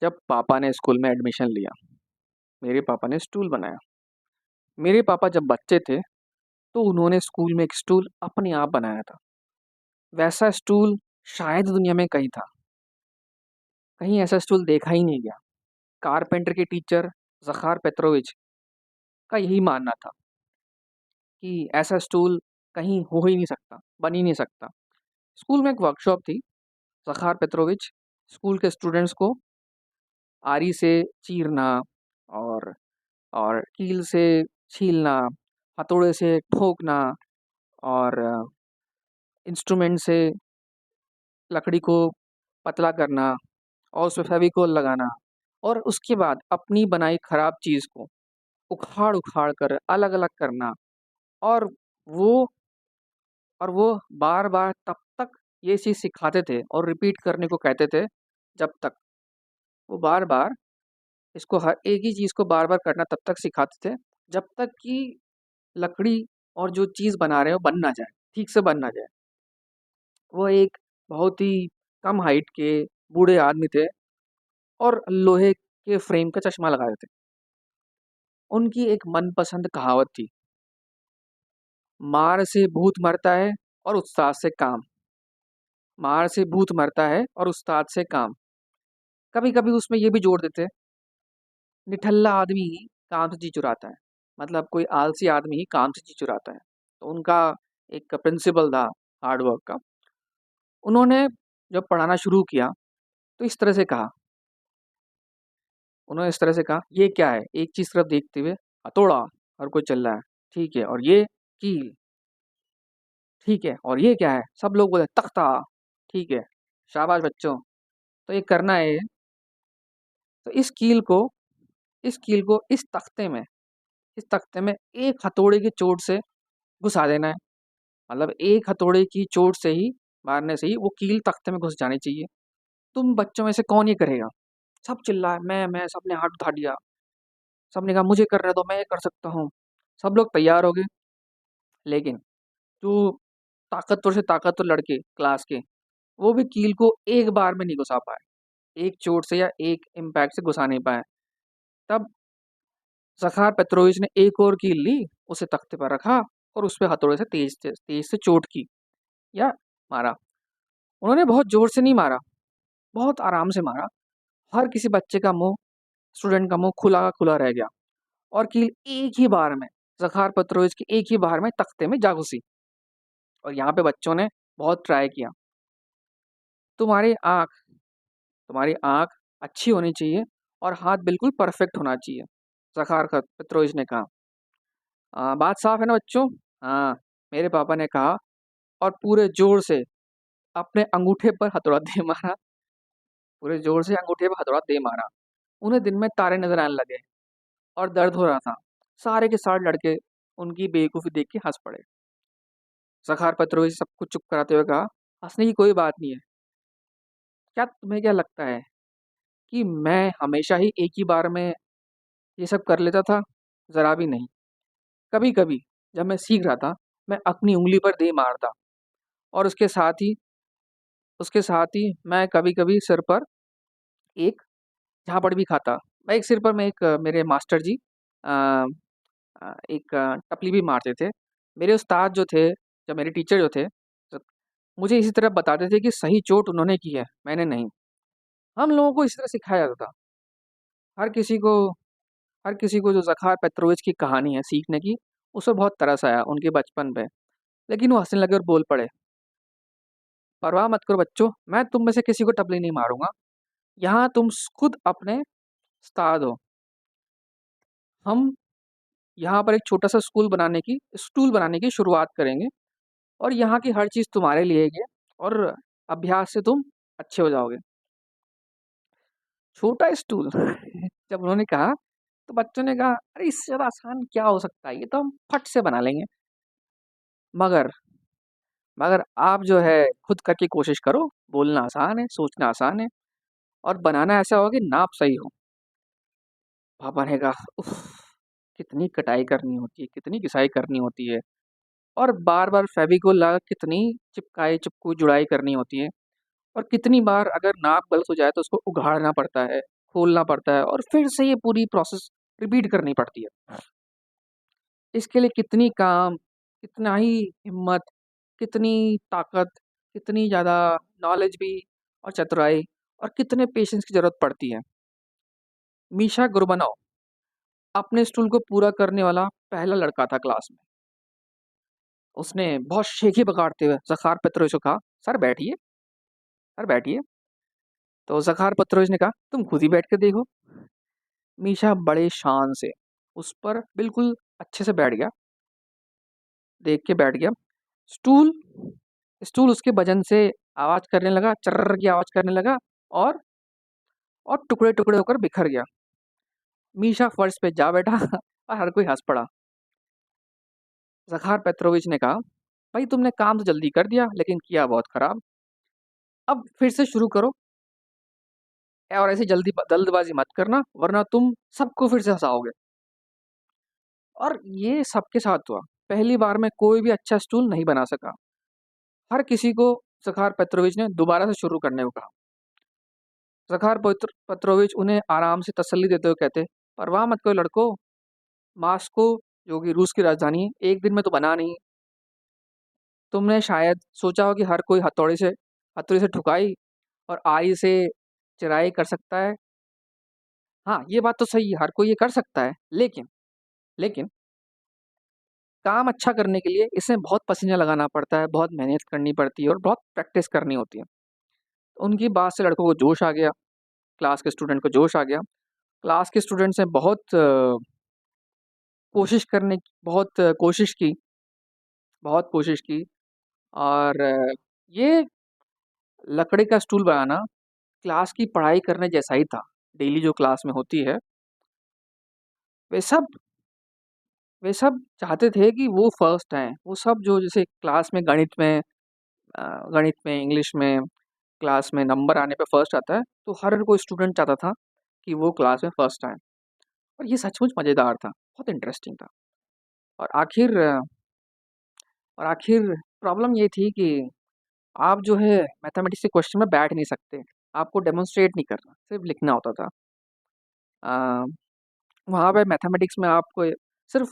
जब पापा ने स्कूल में एडमिशन लिया, मेरे पापा ने स्टूल बनाया। मेरे पापा जब बच्चे थे, तो उन्होंने स्कूल में एक स्टूल अपने आप बनाया था। वैसा स्टूल शायद दुनिया में कहीं था। कहीं ऐसा स्टूल देखा ही नहीं गया। कारपेंटर के टीचर ज़खार पेत्रोविच का यही मानना था कि ऐसा स्टूल कहीं हो ही नहीं सकता, बन ही नहीं सकता। स्कूल में एक वर्कशॉप थी। ज़खार पेत्रोविच स्कूल के स्टूडेंट्स को आरी से चीरना और कील से छीलना, हथौड़े से ठोकना और इंस्ट्रूमेंट से लकड़ी को पतला करना और उसमें फेविकोल लगाना और उसके बाद अपनी बनाई खराब चीज़ को उखाड़-उखाड़ कर अलग-अलग करना और वो वो बार-बार तब तक ये चीज़ सिखाते थे और रिपीट करने को कहते थे, जब तक वो बार-बार इसको हर एक ही चीज़ को बार-बार करना तब तक सिखाते थे, जब तक कि लकड़ी और जो चीज़ बना रहे हो बन ना जाए, ठीक से बन ना जाए। वो एक बहुत ही कम हाइट के बूढ़े आदमी थे और लोहे के फ्रेम का चश्मा लगाए थे। उनकी एक मनपसंद कहावत थी, मार से भूत मरता है और उस्ताद से काम। मार से भूत मरता है और उस्ताद से काम। कभी-कभी उसमें ये भी जोड़ देते, निठल्ला आदमी ही काम से जी चुराता है। मतलब कोई आलसी आदमी ही काम से जी चुराता है। तो उनका एक प्रिंसिपल था हार्ड वर्क का। उन्होंने जब पढ़ाना शुरू किया, तो इस तरह से कहा उन्होंने इस तरह से कहा, "ये क्या है?" एक चीज़ तरफ देखते हुए, "हथौड़ा।" हर कोई चिल्ला है, "ठीक है।" और "ये?" "कील।" "ठीक है।" "और ये क्या है?" सब लोग बोले, "तख्ता।" "ठीक है।" "शाबाश बच्चों।" तो ये करना है ये। तो इस कील को इस तख्ते में एक हथौड़े की चोट से घुसा देना है। मतलब एक हथौड़े की चोट से ही मारने से ही वो कील तख्ते में घुस जानी चाहिए। तुम बच्चों में से कौन ये करेगा? सब चिल्लाए, मैं, सबने हाथ उठा दिया। सबने कहा मुझे करने दो, मैं ये कर सकता हूँ। सब लोग तैयार हो गए, लेकिन जो ताकतवर से ताकतवर लड़के क्लास के, वो भी कील को एक बार में नहीं घुसा पाए। एक चोट से या एक इम्पैक्ट से घुसा नहीं पाए। तब ज़खार पेत्रोविच ने एक और कील ली, उसे तख्ते पर रखा और उस पे हथौड़े से तेज से चोट की या मारा। उन्होंने बहुत ज़ोर से नहीं मारा, बहुत आराम से मारा। हर किसी बच्चे का मुँह स्टूडेंट का मुँह खुला का खुला रह गया और कील एक ही बार में ज़खार पेत्रोविच की एक ही बार में तख्ते में जा घुसी। और यहाँ पे बच्चों ने बहुत ट्राई किया। तुम्हारी आँख तुम्हारी आँख अच्छी होनी चाहिए और हाथ बिल्कुल परफेक्ट होना चाहिए, ज़खार ख पेत्रोविच ने कहा। बात साफ है ना बच्चों? हाँ, मेरे पापा ने कहा और पूरे ज़ोर से अपने अंगूठे पर हथौड़ा दे मारा। पूरे ज़ोर से अंगूठे पे हथौड़ा दे मारा। उन्हें दिन में तारे नज़र आने लगे और दर्द हो रहा था। सारे के सारे लड़के उनकी बेवकूफ़ी देख के हँस पड़े। ज़खार पेत्रोविच सबको चुप कराते हुए कहा, "हँसने की कोई बात नहीं है। क्या तुम्हें क्या लगता है कि मैं हमेशा ही एक ही बार में ये सब कर लेता था? ज़रा भी नहीं। कभी-कभी जब मैं सीख रहा था, मैं अपनी उँगली पर दे मारता और उसके साथ ही मैं कभी-कभी सिर पर एक झापड़ भी खाता। मैं एक सिर पर मैं एक मेरे मास्टर जी अ एक टपली भी मारते थे। मेरे उस्ताद जो थे, या मेरे टीचर जो थे, ज मुझे इसी तरह बताते थे कि सही चोट उन्होंने की है, मैंने नहीं। हम लोगों को इसी तरह सिखाया जाता था। हर किसी को हर किसी को जो ज़खार पेत्रोविच की कहानी है सीखने की, उसे बहुत तरस आया उनके बचपन पे। लेकिन वो हँसने लगे और बोल पड़े, "परवाह मत करो बच्चों, मैं तुम में से किसी को टपली नहीं मारूँगा। यहाँ तुम खुद अपने उस्ताद हो। हम यहाँ पर एक छोटा-सा स्टूल बनाने की शुरुआत करेंगे और यहाँ की हर चीज़ तुम्हारे लिए ही है और अभ्यास से तुम अच्छे हो जाओगे।" छोटा स्टूल जब उन्होंने कहा, तो बच्चों ने कहा, "अरे! इससे ज़्यादा आसान क्या हो सकता है? ये तो हम फट से बना लेंगे।" मगर मगर आप जो है खुद करके कोशिश करो, बोलना आसान है, सोचना आसान है और बनाना ऐसा हो कि नाप सही हो। पापा ने कहा, "उफ़! कितनी कटाई करनी होती है, कितनी घिसाई करनी होती है और बार-बार फेविकोल लगा कितनी चिपकाई, चिपकू, जुड़ाई करनी होती है और कितनी बार अगर नाप गलत हो जाए तो उसको उघाड़ना पड़ता है, खोलना पड़ता है और फिर से ये पूरी प्रोसेस रिपीट करनी पड़ती है। इसके लिए कितनी काम, कितना ही हिम्मत, कितनी ताकत, कितनी ज़्यादा नॉलेज भी और चतुराई और कितने पेशेंस की ज़रूरत पड़ती है। मीशा गुरबनोव अपने स्टूल को पूरा करने वाला पहला लड़का था क्लास में। उसने बहुत शेखी पकाड़ते हुए ज़खार पेत्रोविच को कहा, "सर बैठिए, सर बैठिए।" तो ज़खार पेत्रोविच ने कहा, "तुम खुद ही बैठ के देखो।" मीशा बड़े शान से उस पर बिल्कुल अच्छे से बैठ गया, देख के बैठ गया। स्टूल स्टूल उसके वजन से आवाज़ करने लगा, चर्र की आवाज़ करने लगा और टुकड़े-टुकड़े होकर बिखर गया। मीशा फर्श पे जा बैठा और हर कोई हँस पड़ा। ज़खार पेत्रोविच ने कहा, "भाई तुमने काम तो जल्दी कर दिया, लेकिन किया बहुत खराब। अब फिर से शुरू करो और ऐसे जल्दबाज़ी मत करना, वरना तुम सबको फिर से हँसाओगे।" और ये सबके साथ हुआ। पहली बार में कोई भी अच्छा स्टूल नहीं बना सका। हर किसी को ज़खार पेत्रोविच ने दोबारा से शुरू करने को कहा। ज़खार पेत्रोविच उन्हें आराम से तसल्ली देते हुए कहते, "परवाह मत करो लड़कों, मास्को जो कि रूस की राजधानी है, एक दिन में तो बना नहीं। तुमने शायद सोचा हो कि हर कोई हथौड़े से ठुकाई और आरी से चराई कर सकता है। हाँ, ये बात तो सही है, हर कोई ये कर सकता है, लेकिन काम अच्छा करने के लिए इसमें बहुत पसीना लगाना पड़ता है, बहुत मेहनत करनी पड़ती है और बहुत प्रैक्टिस करनी होती है।" उनकी बात से लड़कों को जोश आ गया, क्लास के स्टूडेंट को जोश आ गया। क्लास के स्टूडेंट्स ने बहुत कोशिश की और ये लकड़ी का स्टूल बनाना क्लास की पढ़ाई करने जैसा ही था। डेली जो क्लास में होती है, वे सब वे सब चाहते थे कि वो फर्स्ट आएँ। वो सब जो जैसे क्लास में गणित में, इंग्लिश में क्लास में नंबर आने पे फर्स्ट आता है, तो हर कोई स्टूडेंट चाहता था कि वो क्लास में फर्स्ट आए और ये सचमुच मज़ेदार था, बहुत इंटरेस्टिंग था। और आखिर प्रॉब्लम ये थी कि आप जो है मैथमेटिक्स के क्वेश्चन में बैठ नहीं सकते। आपको डेमोंस्ट्रेट नहीं करना, सिर्फ़ लिखना होता था। अ, वहाँ पे मैथमेटिक्स में आपको सिर्फ़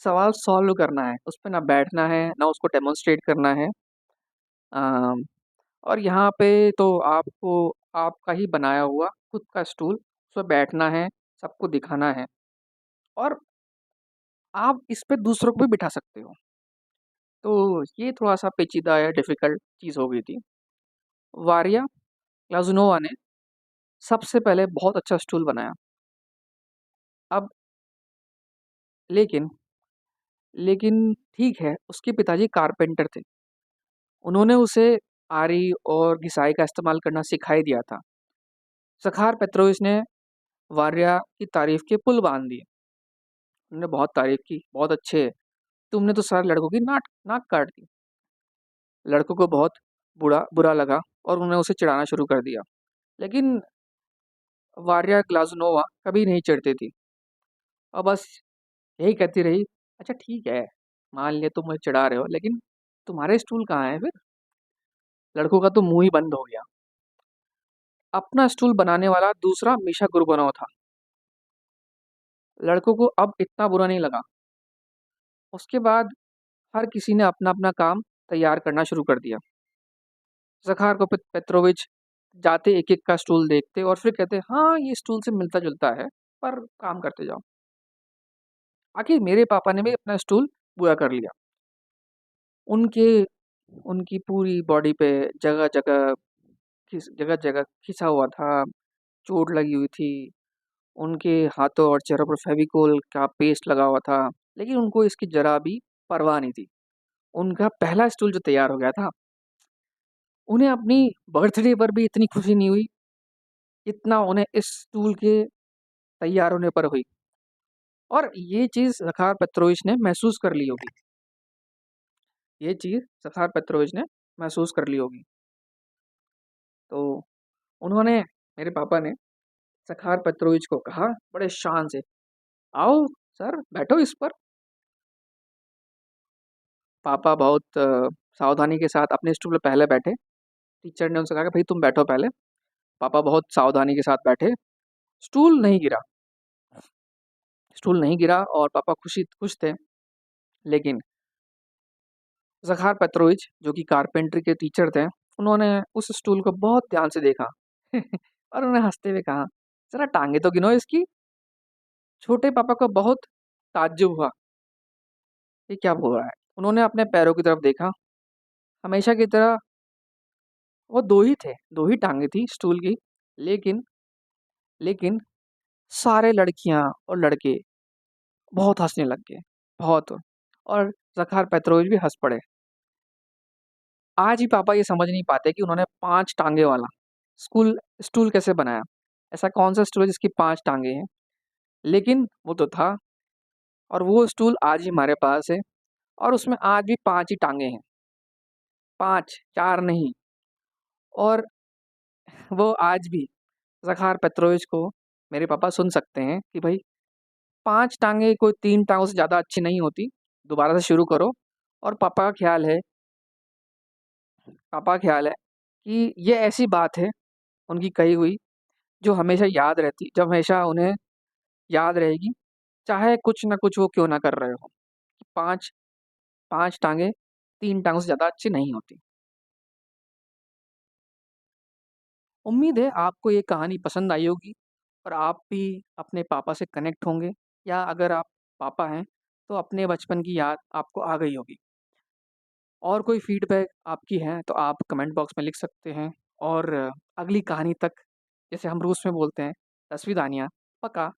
सवाल सॉल्व करना है, उस पे ना बैठना है, ना उसको डेमोंस्ट्रेट करना है। अ, और यहाँ पे तो आपको आपका ही बनाया हुआ खुद का स्टूल, उस पे बैठना है, सबको दिखाना है और आप इस पे दूसरों को भी बिठा सकते हो। तो ये थोड़ा-सा पेचीदा या डिफ़िकल्ट चीज़ हो गई थी। वारिया ग्लाज़ुनोवा ने सबसे पहले बहुत अच्छा स्टूल बनाया। अब लेकिन लेकिन ठीक है, उसके पिताजी कारपेंटर थे। उन्होंने उसे आरी और घिसाई का इस्तेमाल करना सिखा ही दिया था। ज़खार पेत्रोविच ने वारिया की तारीफ़ के पुल बाँध दिए। उन्होंने बहुत तारीफ़ की, "बहुत अच्छे, तुमने तो सारे लड़कों की नाक नाक काट दी।" लड़कों को बहुत बुरा लगा और उन्होंने उसे चिढ़ाना शुरू कर दिया। लेकिन वारिया ग्लाज़ुनोवा कभी नहीं चिढ़ती थी और बस यही कहती रही, "अच्छा ठीक है, मान लिया तुम मुझे चिढ़ा रहे हो, लेकिन तुम्हारे स्टूल कहाँ हैं फिर?" लड़कों का तो मुँह ही बंद हो गया। अपना स्टूल बनाने वाला दूसरा मीशा गुरबनोव था। लड़कों को अब इतना बुरा नहीं लगा। उसके बाद हर किसी ने अपना-अपना काम तैयार करना शुरू कर दिया। ज़खार को पेत्रोविच जाते एक-एक का स्टूल देखते और फिर कहते, "हाँ, ये स्टूल से मिलता-जुलता है, पर काम करते जाओ।" आखिर मेरे पापा ने भी अपना स्टूल पूरा कर लिया। उनके उनकी पूरी बॉडी पे जगह-जगह जगह-जगह खिसा हुआ था, चोट लगी हुई थी। उनके हाथों और चेहरों पर फेविकोल का पेस्ट लगा हुआ था, लेकिन उनको इसकी ज़रा भी परवाह नहीं थी। उनका पहला स्टूल जो तैयार हो गया था, उन्हें अपनी बर्थडे पर भी इतनी खुशी नहीं हुई, जितना उन्हें इस स्टूल के तैयार होने पर हुई। और ये चीज़ ज़खार पेत्रोविच ने महसूस कर ली होगी। ये चीज़ ज़खार पेत्रोविच ने महसूस कर ली होगी। तो उन्होंने मेरे पापा ने ज़खार पेत्रोविच को कहा बड़े शान से, "आओ सर, बैठो इस पर।" पापा बहुत सावधानी के साथ अपने स्टूल पे पहले बैठे। टीचर ने उनसे कहा कि भई तुम बैठो पहले। पापा बहुत सावधानी के साथ बैठे स्टूल नहीं गिरा। स्टूल नहीं गिरा और पापा खुश थे। लेकिन ज़खार पेट्रोविच जो कि कारपेंटरी के टीचर थे, उन्होंने उस स्टूल को बहुत ध्यान से देखा और उन्हें हँसते हुए कहा, "ज़रा टाँगें तो गिनो इसकी।" छोटे पापा को बहुत ताज्जुब हुआ, ये क्या बोल रहा है? उन्होंने अपने पैरों की तरफ देखा, हमेशा की तरह वो 2 ही थे, 2 ही टाँगें थी स्टूल की। लेकिन लेकिन सारे लड़कियाँ और लड़के बहुत हँसने लग गए, बहुत। और ज़खार पेट्रोविच भी हँस पड़े। आज भी पापा ये समझ नहीं पाते कि उन्होंने 5 टाँगे वाला स्टूल कैसे बनाया? ऐसा कौन-सा स्टूल है जिसकी 5 टाँगे हैं? लेकिन वो तो था और वो स्टूल आज भी हमारे पास है और उसमें आज भी 5 ही टाँगे हैं। 5, 4 नहीं। और वो आज भी ज़खार पेट्रोविच को मेरे पापा सुन सकते हैं कि भई 5 टाँगे कोई 3 टाँगों से ज़्यादा अच्छी नहीं होती, दोबारा से शुरू करो। और पापा का ख़्याल है कि ये ऐसी बात है उनकी कही हुई जो हमेशा उन्हें याद रहेगी, चाहे कुछ न कुछ वो क्यों ना कर रहे हों। 5 5 टाँगे 3 टाँगों से ज़्यादा अच्छी नहीं होती। उम्मीद है आपको ये कहानी पसंद आई होगी और आप भी अपने पापा से कनेक्ट होंगे, या अगर आप पापा हैं, तो अपने बचपन की याद आपको आ गई होगी। और कोई फ़ीडबैक आपकी है तो आप कमेंट बॉक्स में लिख सकते हैं। और अगली कहानी तक, जैसे हम रूस में बोलते हैं, "До свидания", पका।